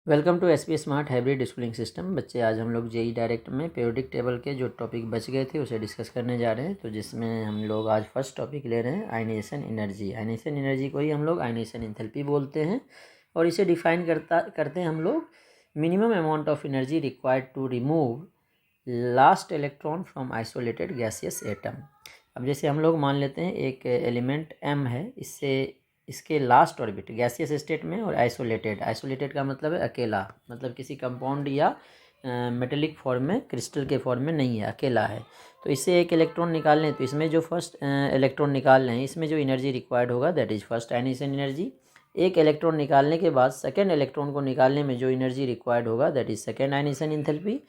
Welcome to SP smart hybrid schooling system. बच्चे, आज हम लोग जेई डायरेक्ट में पीरियोडिक टेबल के जो टॉपिक बच गए थे उसे डिस्कस करने जा रहे हैं। तो जिसमें हम लोग आज फर्स्ट टॉपिक ले रहे हैं आयनाइजेशन एनर्जी। आयनाइजेशन एनर्जी को ही हम लोग आयनाइजेशन एंथैल्पी बोलते हैं और इसे डिफाइन करते हैं हम लोग minimum amount of energy required to remove last electron from isolated gaseous atom. अब जैसे हम लोग मान लेते हैं एक एलिमेंट m है, इसके लास्ट ऑर्बिट गैसियस स्टेट में और आइसोलेटेड का मतलब है अकेला, मतलब किसी कंपाउंड या मेटेलिक फॉर्म में, क्रिस्टल के फॉर्म में नहीं है, अकेला है। तो इससे एक इलेक्ट्रॉन निकाल लें तो इसमें जो फर्स्ट इलेक्ट्रॉन निकाल लें इसमें जो एनर्जी रिक्वायर्ड होगा that is first ionization energy. एक इलेक्ट्रॉन निकालने के बाद सेकेंड इलेक्ट्रॉन को निकालने में जो एनर्जी रिक्वायर्ड होगा that is second ionization enthalpy.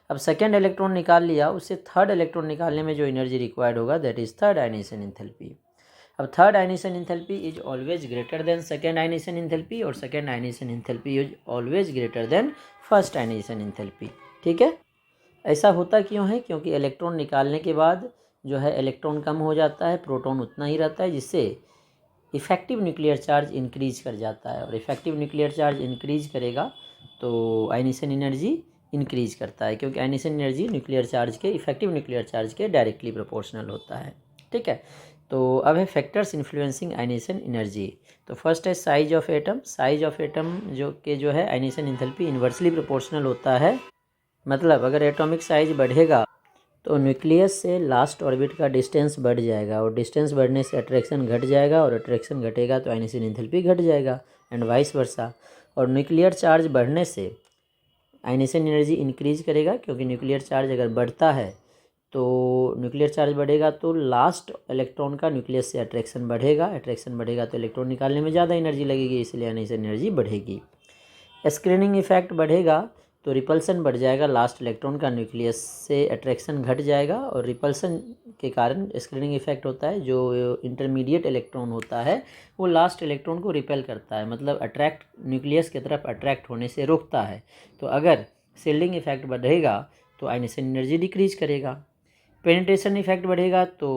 अब सेकेंड इलेक्ट्रॉन निकाल लिया, उससे थर्ड इलेक्ट्रॉन निकालने में जो एनर्जी रिक्वायर्ड होगा that is third ionization enthalpy. अब third ionization enthalpy is always greater than second ionization enthalpy और second ionization enthalpy is always greater than first ionization enthalpy. ठीक है, ऐसा होता क्यों है? क्योंकि इलेक्ट्रॉन निकालने के बाद जो है इलेक्ट्रॉन कम हो जाता है, प्रोटॉन उतना ही रहता है, जिससे इफेक्टिव न्यूक्लियर चार्ज इंक्रीज कर जाता है। और इफेक्टिव न्यूक्लियर चार्ज इंक्रीज करेगा तो आयनाइजेशन एनर्जी इंक्रीज करता है, क्योंकि आयनाइजेशन एनर्जी न्यूक्लियर चार्ज के, इफेक्टिव न्यूक्लियर चार्ज के डायरेक्टली प्रोपोर्शनल होता है। ठीक है, तो अब है फैक्टर्स इन्फ्लुएंसिंग आयनाइजेशन एनर्जी। तो फर्स्ट है size of atom. Size of atom जो है आयनाइजेशन एंथैल्पी इन्वर्सली प्रोपोर्शनल होता है। मतलब अगर एटॉमिक साइज बढ़ेगा तो न्यूक्लियस से लास्ट ऑर्बिट का डिस्टेंस बढ़ जाएगा और डिस्टेंस बढ़ने से अट्रैक्शन घट जाएगा और अट्रैक्शन घटेगा तो आयनाइजेशन एंथैल्पी घट जाएगा एंड वाइस वर्सा। और न्यूक्लियर चार्ज बढ़ने से आयनाइजेशन एनर्जी इंक्रीज करेगा, क्योंकि न्यूक्लियर चार्ज अगर बढ़ता है तो न्यूक्लियर चार्ज बढ़ेगा तो लास्ट इलेक्ट्रॉन का न्यूक्लियस से अट्रैक्शन बढ़ेगा तो इलेक्ट्रॉन निकालने में ज़्यादा एनर्जी लगेगी, इसलिए आयनाइजेशन एनर्जी बढ़ेगी। स्क्रीनिंग इफेक्ट बढ़ेगा तो रिपल्सन बढ़ जाएगा, लास्ट इलेक्ट्रॉन का न्यूक्लियस से अट्रैक्शन घट जाएगा और रिपल्सन के कारण स्क्रीनिंग इफेक्ट होता है। जो इंटरमीडिएट इलेक्ट्रॉन होता है वो लास्ट इलेक्ट्रॉन को रिपेल करता है, मतलब न्यूक्लियस की तरफ अट्रैक्ट होने से रोकता है। तो अगर शील्डिंग इफेक्ट बढ़ेगा तो आयनाइजेशन एनर्जी डिक्रीज करेगा। पेनिट्रेशन इफेक्ट बढ़ेगा तो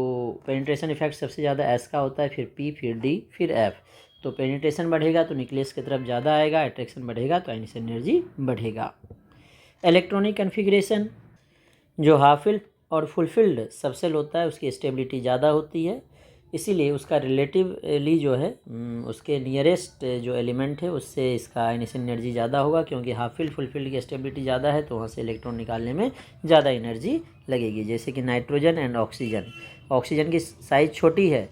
पेनिट्रेशन इफेक्ट सबसे ज़्यादा एस का होता है, फिर पी, फिर डी, फिर एफ। तो पेनिट्रेशन बढ़ेगा तो न्यूक्लियस की तरफ ज़्यादा आएगा, अट्रैक्शन बढ़ेगा तो आयनाइजेशन एनर्जी बढ़ेगा। इलेक्ट्रॉनिक कन्फिग्रेशन, जो हाफ फिल्ड और फुलफिल्ड सबसेल होता है उसकी स्टेबिलिटी ज़्यादा होती है, इसीलिए उसका रिलेटिवली जो है उसके नियरेस्ट जो एलिमेंट है उससे इसका आयनाइजेशन एनर्जी ज़्यादा होगा, क्योंकि हाफ फिल्ड फुलफिल्ड की स्टेबिलिटी ज़्यादा है तो वहाँ से इलेक्ट्रॉन निकालने में ज़्यादा एनर्जी लगेगी। जैसे कि नाइट्रोजन एंड ऑक्सीजन, ऑक्सीजन की साइज़ छोटी है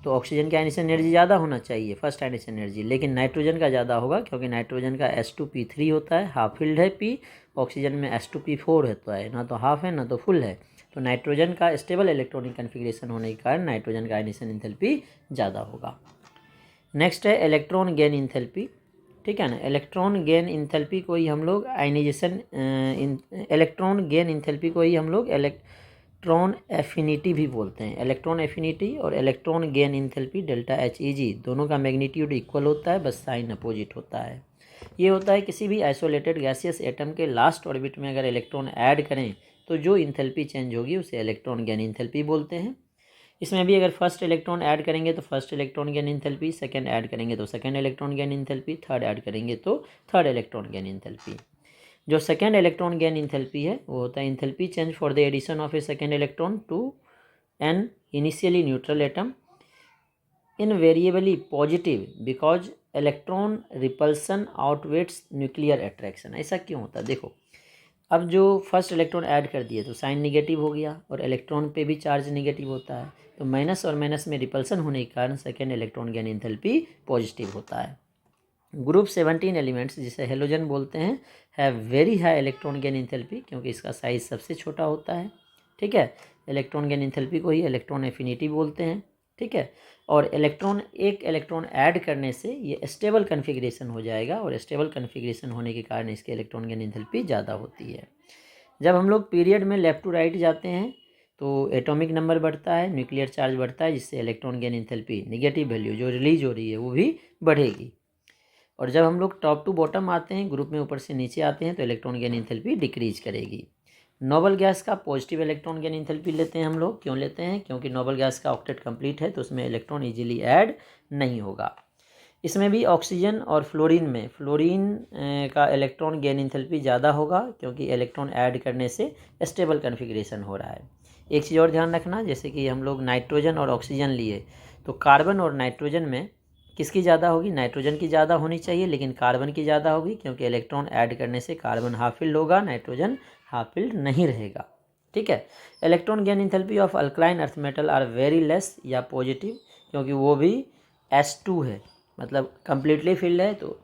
तो ऑक्सीजन की आयनाइजेशन एनर्जी ज़्यादा होना चाहिए, फर्स्ट आयनाइजेशन एनर्जी, लेकिन नाइट्रोजन का ज़्यादा होगा क्योंकि नाइट्रोजन का H2P3 होता है, हाफ फिल्ड है P, ऑक्सीजन में H2P4 होता है, ना तो हाफ है ना तो फुल है। तो नाइट्रोजन का स्टेबल इलेक्ट्रॉनिक कन्फिग्रेशन होने के कारण नाइट्रोजन का आयनाइजेशन एंथैल्पी ज़्यादा होगा। नेक्स्ट है इलेक्ट्रॉन गेन एंथैल्पी। ठीक है ना, इलेक्ट्रॉन गेन एंथैल्पी को ही हम लोग इलेक्ट्रॉन गेन एंथैल्पी को ही हम लोग इलेक्ट्रॉन एफिनिटी भी बोलते हैं। इलेक्ट्रॉन एफिनिटी और electron gain enthalpy delta HEG दोनों का मैग्नीट्यूड इक्वल होता है, बस साइन अपोजिट होता है। ये होता है किसी भी आइसोलेटेड गैसियस एटम के लास्ट ऑर्बिट में अगर इलेक्ट्रॉन ऐड करें तो जो एंथैल्पी चेंज होगी उसे इलेक्ट्रॉन गेन एंथैल्पी बोलते हैं। इसमें भी अगर फर्स्ट इलेक्ट्रॉन ऐड करेंगे तो first electron gain enthalpy, second add करेंगे तो second electron gain enthalpy, third add करेंगे तो थर्ड इलेक्ट्रॉन गेन एंथैल्पी। जो सेकंड इलेक्ट्रॉन गेन एंथैल्पी है वो होता है enthalpy change for the addition of a second electron to an initially neutral atom, invariably positive because electron repulsion outweighs nuclear attraction. ऐसा क्यों होता है? देखो, अब जो फर्स्ट इलेक्ट्रॉन ऐड कर दिए तो साइन निगेटिव हो गया और इलेक्ट्रॉन पे भी चार्ज निगेटिव होता है, तो माइनस और माइनस में रिपल्सन होने के कारण second electron gain enthalpy positive होता है। ग्रुप 17 एलिमेंट्स जिसे हेलोजन बोलते हैं have very high electron gain enthalpy, क्योंकि इसका साइज सबसे छोटा होता है। ठीक है, इलेक्ट्रॉन गेन एंथैल्पी को ही इलेक्ट्रॉन एफिनिटी बोलते हैं। ठीक है, और एक इलेक्ट्रॉन ऐड करने से ये स्टेबल कन्फिग्रेशन हो जाएगा और स्टेबल कन्फिग्रेशन होने के कारण इसके इलेक्ट्रॉन गेन एंथैल्पी ज़्यादा होती है। जब हम लोग पीरियड में लेफ्ट टू राइट जाते हैं तो एटॉमिक नंबर बढ़ता है, न्यूक्लियर चार्ज बढ़ता है, जिससे electron gain enthalpy negative value जो रिलीज हो रही है वो भी बढ़ेगी। और जब हम लोग टॉप टू बॉटम आते हैं, ग्रुप में ऊपर से नीचे आते हैं, तो इलेक्ट्रॉन गेन एंथैल्पी डिक्रीज करेगी। नोबल गैस का पॉजिटिव इलेक्ट्रॉन गेन एंथैल्पी लेते हैं हम लोग। क्यों लेते हैं? क्योंकि नोबल गैस का ऑक्टेट कंप्लीट है तो उसमें इलेक्ट्रॉन इजीली ऐड नहीं होगा। इसमें भी ऑक्सीजन और फ्लोरीन में का इलेक्ट्रॉन गेन इंथैल्पी ज़्यादा होगा क्योंकि इलेक्ट्रॉन ऐड करने से स्टेबल कन्फिग्रेशन हो रहा है। एक चीज़ और ध्यान रखना, जैसे कि हम लोग नाइट्रोजन और ऑक्सीजन लिए तो कार्बन और नाइट्रोजन में किसकी ज़्यादा होगी? नाइट्रोजन की ज़्यादा होनी चाहिए, लेकिन कार्बन की ज़्यादा होगी क्योंकि इलेक्ट्रॉन ऐड करने से कार्बन हाफ फिल्ड होगा, नाइट्रोजन हाफ फिल्ड नहीं रहेगा। ठीक है। Electron gain enthalpy of alkaline earth metal are very less या पॉजिटिव, क्योंकि वो भी S2 है, मतलब कम्प्लीटली फिल्ड है, तो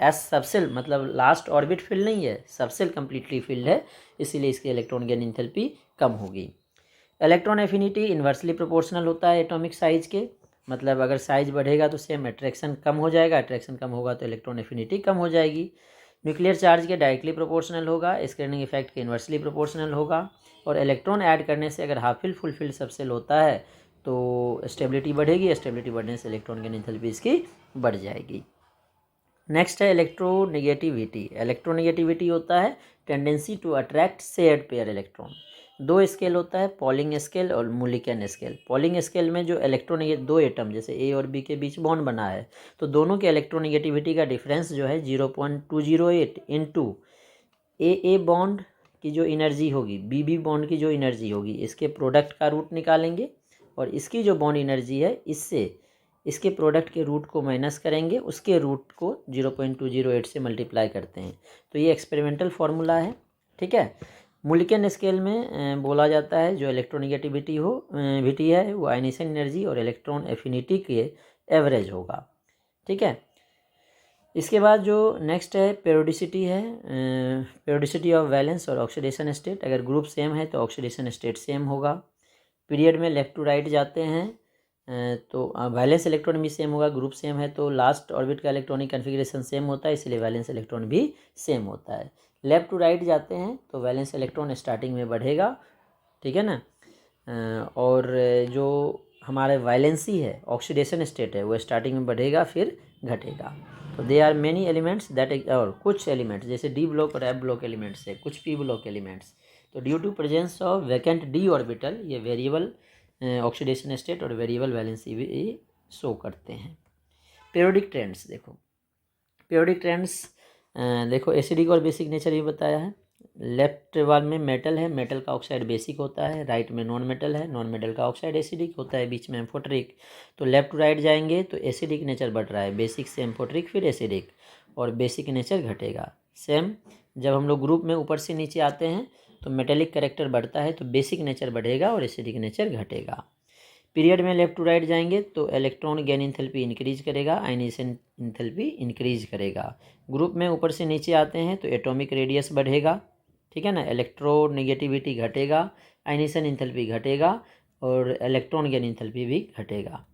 एस सबसेल मतलब लास्ट ऑर्बिट फिल्ड नहीं है, सबसेल कम्प्लीटली फिल्ड है, इसीलिए इसकी इलेक्ट्रॉन गेन इंथैल्पी कम होगी। इलेक्ट्रॉन एफिनिटी इन्वर्सली प्रोपोर्शनल होता है एटॉमिक साइज के, मतलब अगर साइज बढ़ेगा तो सेम अट्रैक्शन कम हो जाएगा, अट्रैक्शन कम होगा तो इलेक्ट्रॉन एफिनिटी कम हो जाएगी। न्यूक्लियर चार्ज के डायरेक्टली प्रोपोर्शनल होगा, स्क्रीनिंग इफेक्ट के इन्वर्सली प्रोपोर्शनल होगा, और इलेक्ट्रॉन ऐड करने से अगर half filled full field subshell होता है तो स्टेबिलिटी बढ़ेगी, स्टेबिलिटी बढ़ने से इलेक्ट्रॉन गेन इंथैल्पी इसकी बढ़ जाएगी। नेक्स्ट है इलेक्ट्रोनेगेटिविटी। इलेक्ट्रोनेगेटिविटी होता है tendency to attract shared pair electron. दो स्केल होता है, पॉलिंग स्केल और मुलिकन स्केल। पॉलिंग स्केल में जो दो एटम जैसे ए और बी के बीच बॉन्ड बना है तो दोनों के इलेक्ट्रोनेगेटिविटी का डिफरेंस जो है 0.208 इंटू ए बॉन्ड की जो एनर्जी होगी, बी बॉन्ड की जो एनर्जी होगी, इसके प्रोडक्ट का रूट निकालेंगे और इसकी जो बॉन्ड एनर्जी है इससे इसके प्रोडक्ट के रूट को माइनस करेंगे, उसके रूट को 0.208 से मल्टीप्लाई करते हैं। तो ये एक्सपेरिमेंटल फार्मूला है। ठीक है। मुलिकन स्केल में बोला जाता है जो इलेक्ट्रोनेगेटिविटी है वो आयनिसन एनर्जी और इलेक्ट्रॉन एफिनिटी के एवरेज होगा। ठीक है। इसके बाद जो नेक्स्ट है पेरियोडिसिटी है, पेरियोडिसिटी ऑफ वैलेंस और ऑक्सीडेशन स्टेट। अगर ग्रुप सेम है तो ऑक्सीडेशन स्टेट सेम होगा। पीरियड में लेफ्ट टू राइट जाते हैं तो वैलेंस इलेक्ट्रॉन भी सेम होगा, ग्रुप सेम है तो लास्ट ऑर्बिट का इलेक्ट्रॉनिक कन्फिग्रेशन सेम होता है, इसलिए वैलेंस इलेक्ट्रॉन भी सेम होता है। लेफ्ट टू राइट जाते हैं तो वैलेंस इलेक्ट्रॉन स्टार्टिंग में बढ़ेगा, ठीक है ना, और जो हमारे वैलेंसी है ऑक्सीडेशन स्टेट है वो स्टार्टिंग में बढ़ेगा फिर घटेगा। तो they are many elements that, और कुछ एलिमेंट्स जैसे डी ब्लॉक और एफ ब्लॉक एलिमेंट्स है, कुछ पी ब्लॉक एलिमेंट्स। तो due to presence of vacant D orbital ये वेरिएबल ऑक्सीडेशन स्टेट और वेरिएबल वैलेंसी भी शो करते हैं। पीरियोडिक ट्रेंड्स देखो, पीरियोडिक ट्रेंड्स देखो एसिडिक और बेसिक नेचर भी बताया है। लेफ्ट वाल में मेटल है, मेटल का ऑक्साइड बेसिक होता है, राइट में नॉन मेटल है, नॉन मेटल का ऑक्साइड एसिडिक होता है, बीच में एम्फोटरिक। तो लेफ्ट टू राइट जाएंगे तो एसिडिक नेचर बढ़ रहा है, बेसिक से एम्फोटरिक फिर एसिडिक, और बेसिक नेचर घटेगा। सेम जब हम लोग ग्रुप में ऊपर से नीचे आते हैं तो मेटेलिक कैरेक्टर बढ़ता है तो बेसिक नेचर बढ़ेगा और एसिडिक नेचर घटेगा। पीरियड में लेफ्ट टू राइट जाएंगे तो इलेक्ट्रॉन गेन इंथैल्पी इंक्रीज करेगा, आयनाइजेशन इंथैल्पी इंक्रीज करेगा। ग्रुप में ऊपर से नीचे आते हैं तो एटॉमिक रेडियस बढ़ेगा, ठीक है ना, इलेक्ट्रोनेगेटिविटी घटेगा, आयनाइजेशन इंथैल्पी घटेगा और इलेक्ट्रॉन गेन इंथैल्पी भी घटेगा।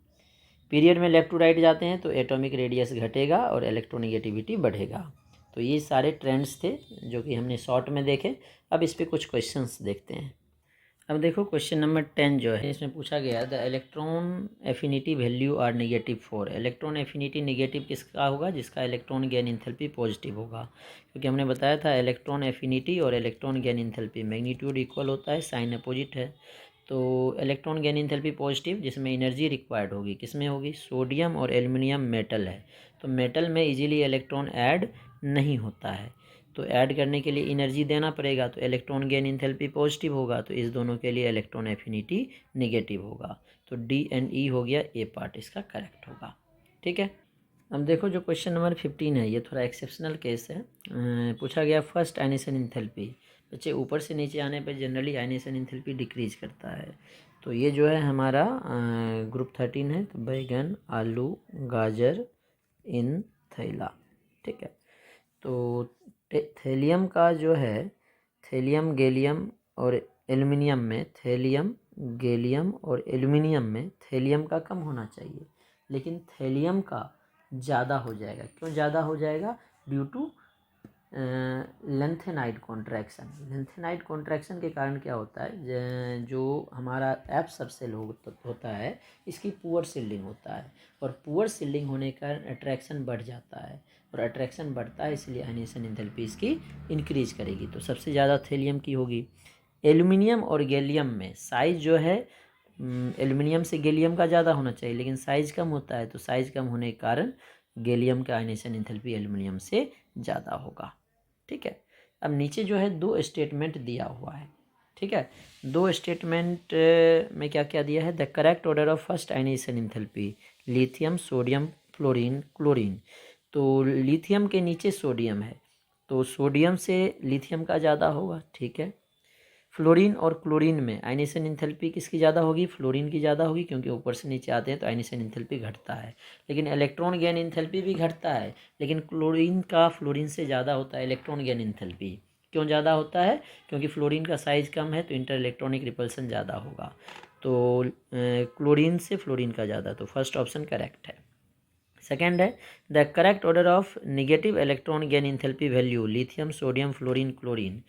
पीरियड में लेफ्ट टू राइट जाते हैं तो एटॉमिक रेडियस घटेगा और इलेक्ट्रोनेगेटिविटी बढ़ेगा। तो ये सारे ट्रेंड्स थे जो कि हमने शॉर्ट में देखे। अब इस पर कुछ क्वेश्चंस देखते हैं। अब देखो क्वेश्चन नंबर 10 जो है इसमें पूछा गया the electron affinity value are negative for. Electron affinity negative किसका होगा? जिसका इलेक्ट्रॉन गेन इंथैल्पी पॉजिटिव होगा, क्योंकि हमने बताया था इलेक्ट्रॉन एफिनिटी और electron gain enthalpy magnitude equal होता है, साइन अपोजिट है। तो इलेक्ट्रॉन गेन इंथैल्पी पॉजिटिव जिसमें एनर्जी रिक्वायर्ड होगी, किसमें होगी? सोडियम और एल्युमिनियम मेटल है, तो मेटल में इजीली इलेक्ट्रॉन ऐड नहीं होता है, तो ऐड करने के लिए एनर्जी देना पड़ेगा, तो इलेक्ट्रॉन गेन इंथैल्पी पॉजिटिव होगा, तो इस दोनों के लिए इलेक्ट्रॉन एफिनिटी नेगेटिव होगा। तो डी एंड ई हो गया, ए पार्ट इसका करेक्ट होगा। ठीक है। अब देखो जो क्वेश्चन नंबर 15 है ये थोड़ा एक्सेप्शनल केस है। पूछा गया फर्स्ट आयनाइजेशन इंथैल्पी। बच्चे ऊपर से नीचे आने पर जनरली आयनाइजेशन इंथैल्पी डिक्रीज करता है। तो ये जो है हमारा ग्रुप 13 है, तो बैगन, आलू, गाजर, इन थैला। ठीक है। तो थैलियम का जो है थैलियम, गैलियम और एल्युमिनियम में, थैलियम, गैलियम और एल्युमिनियम में थैलियम का कम होना चाहिए, लेकिन थैलियम का ज़्यादा हो जाएगा। क्यों ज़्यादा हो जाएगा? Due to lanthanide contraction. Lanthanide contraction के कारण क्या होता है, जो हमारा एफ सबसेल होता है इसकी पुअर सील्डिंग होता है, और पुअर सील्डिंग होने के कारण अट्रैक्शन बढ़ जाता है, और अट्रैक्शन बढ़ता है इसलिए आयनाइजेशन इंथैल्पी इसकी इंक्रीज करेगी। तो सबसे ज़्यादा थैलियम की होगी। एल्युमिनियम और गैलियम में साइज़ जो है एल्युमिनियम से गैलियम का ज़्यादा होना चाहिए, लेकिन साइज़ कम होता है, तो साइज़ कम होने के कारण गैलियम का आयनाइजेशन एंथैल्पी एल्युमिनियम से ज़्यादा होगा। ठीक है, अब नीचे जो है 2 स्टेटमेंट दिया हुआ है। ठीक है, 2 स्टेटमेंट में क्या क्या दिया है, the correct order of first ionization enthalpy lithium sodium fluorine chlorine. तो लिथियम के नीचे सोडियम है, तो सोडियम से लिथियम का ज़्यादा होगा। ठीक है, फ्लोरीन और क्लोरीन में आयनाइजेशन एंथैल्पी किसकी ज़्यादा होगी, फ्लोरीन की ज़्यादा होगी, क्योंकि ऊपर से नीचे आते हैं तो आयनाइजेशन एंथैल्पी घटता है। लेकिन इलेक्ट्रॉन गेन एंथैल्पी भी घटता है, लेकिन क्लोरीन का फ्लोरीन से ज़्यादा होता है इलेक्ट्रॉन गेन एंथैल्पी। क्यों ज़्यादा होता है, क्योंकि फ्लोरीन का साइज़ कम है तो इंटर इलेक्ट्रॉनिक रिपल्सन ज़्यादा होगा। तो क्लोरीन से फ्लोरीन का ज़्यादा, तो फर्स्ट ऑप्शन करेक्ट है। सेकेंड है, the correct order of negative electron gain enthalpy value lithium sodium fluorine chlorine.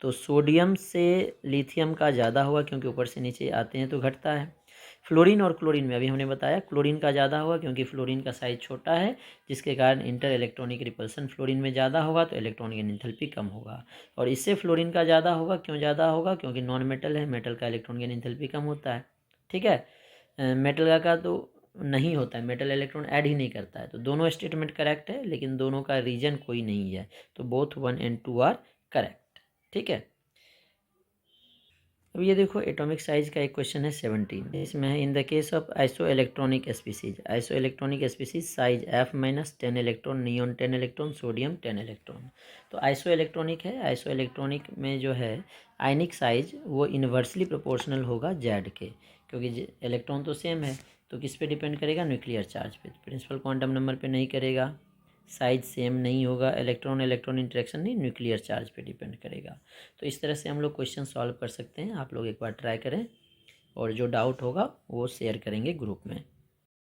तो सोडियम से लिथियम का ज़्यादा होगा, क्योंकि ऊपर से नीचे आते हैं तो घटता है। फ्लोरीन और क्लोरीन में अभी हमने बताया क्लोरीन का ज़्यादा होगा, क्योंकि फ्लोरीन का साइज छोटा है, जिसके कारण इंटर इलेक्ट्रॉनिक रिपल्सन फ्लोरीन में ज़्यादा होगा, तो इलेक्ट्रॉन गेन एंथैल्पी कम होगा। और इससे फ्लोरीन का ज़्यादा होगा, क्यों ज़्यादा होगा, क्योंकि नॉन मेटल है, मेटल का इलेक्ट्रॉन गेन एंथैल्पी कम होता है। ठीक है, मेटल का तो नहीं होता है, मेटल इलेक्ट्रॉन ऐड ही नहीं करता है। तो दोनों स्टेटमेंट करेक्ट है, लेकिन दोनों का रीजन कोई नहीं है, तो बोथ 1 and 2 आर करेक्ट। ठीक है, अब ये देखो एटॉमिक साइज का एक क्वेश्चन है 17, इसमें है in the case of iso electronic species size F minus 10 electron, neon 10 electron, sodium 10 electron. तो आइसो इलेक्ट्रॉनिक है, आइसो इलेक्ट्रॉनिक में जो है आयनिक साइज वो इन्वर्सली प्रोपोर्शनल होगा जेड के, क्योंकि इलेक्ट्रॉन तो सेम है, तो किस पे डिपेंड करेगा, न्यूक्लियर चार्ज पे, प्रिंसिपल क्वांटम नंबर पे नहीं करेगा। साइज सेम नहीं होगा, इलेक्ट्रॉन इलेक्ट्रॉन इंटरेक्शन नहीं, न्यूक्लियर चार्ज पे डिपेंड करेगा। तो इस तरह से हम लोग क्वेश्चन सॉल्व कर सकते हैं, आप लोग एक बार ट्राई करें, और जो डाउट होगा वो शेयर करेंगे ग्रुप में।